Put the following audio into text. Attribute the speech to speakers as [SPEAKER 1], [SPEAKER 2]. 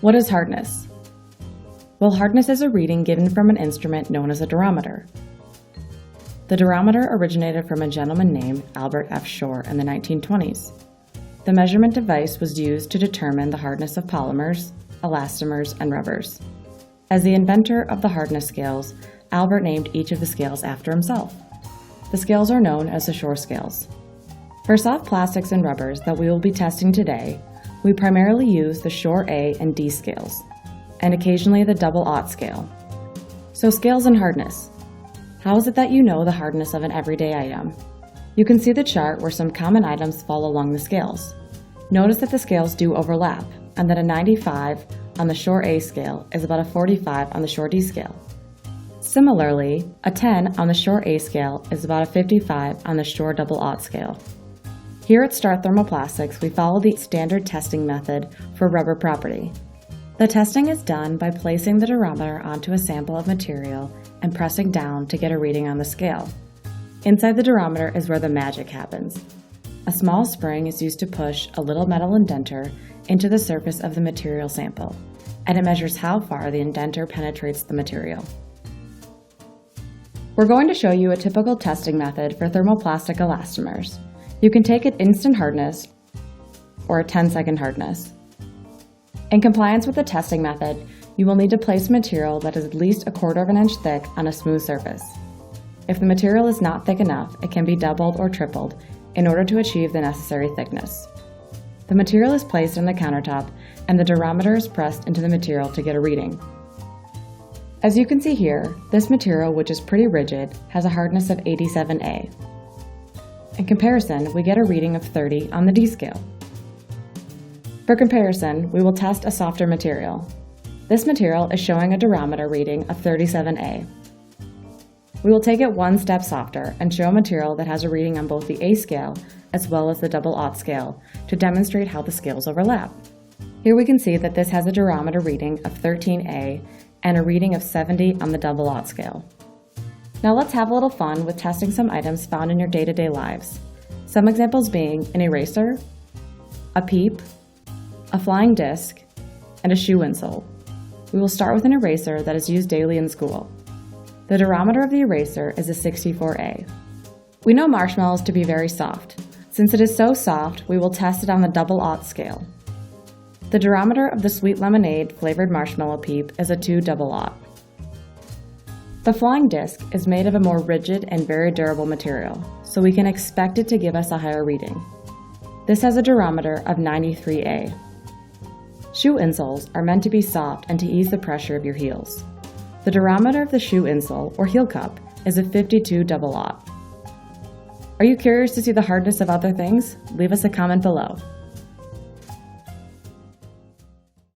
[SPEAKER 1] What is hardness? Well, hardness is a reading given from an instrument known as a durometer. The durometer originated from a gentleman named Albert F. Shore in the 1920s. The measurement device was used to determine the hardness of polymers, elastomers, and rubbers. As the inventor of the hardness scales, Albert named each of the scales after himself. The scales are known as the Shore scales. For soft plastics and rubbers that we will be testing today, we primarily use the Shore A and D scales, and occasionally the double-aught scale. So scales and hardness. How is it that you know the hardness of an everyday item? You can see the chart where some common items fall along the scales. Notice that the scales do overlap, and that a 95 on the Shore A scale is about a 45 on the Shore D scale. Similarly, a 10 on the Shore A scale is about a 55 on the Shore double-aught scale. Here at Star Thermoplastics, we follow the standard testing method for rubber property. The testing is done by placing the durometer onto a sample of material and pressing down to get a reading on the scale. Inside the durometer is where the magic happens. A small spring is used to push a little metal indenter into the surface of the material sample, and it measures how far the indenter penetrates the material. We're going to show you a typical testing method for thermoplastic elastomers. You can take an instant hardness or a 10-second hardness. In compliance with the testing method, you will need to place material that is at least 1/4 inch thick on a smooth surface. If the material is not thick enough, it can be doubled or tripled in order to achieve the necessary thickness. The material is placed on the countertop and the durometer is pressed into the material to get a reading. As you can see here, this material, which is pretty rigid, has a hardness of 87A. In comparison, we get a reading of 30 on the D scale. For comparison, we will test a softer material. This material is showing a durometer reading of 37A. We will take it one step softer and show a material that has a reading on both the A scale as well as the double-aught scale to demonstrate how the scales overlap. Here we can see that this has a durometer reading of 13A and a reading of 70 on the double-aught scale. Now let's have a little fun with testing some items found in your day-to-day lives. Some examples being an eraser, a peep, a flying disc, and a shoe insole. We will start with an eraser that is used daily in school. The durometer of the eraser is a 64A. We know marshmallows to be very soft. Since it is so soft, we will test it on the double-aught scale. The durometer of the sweet lemonade flavored marshmallow peep is a 2 double-aught. The flying disc is made of a more rigid and very durable material, so we can expect it to give us a higher reading. This has a durometer of 93A. Shoe insoles are meant to be soft and to ease the pressure of your heels. The durometer of the shoe insole, or heel cup, is a 52 double-aught. Are you curious to see the hardness of other things? Leave us a comment below.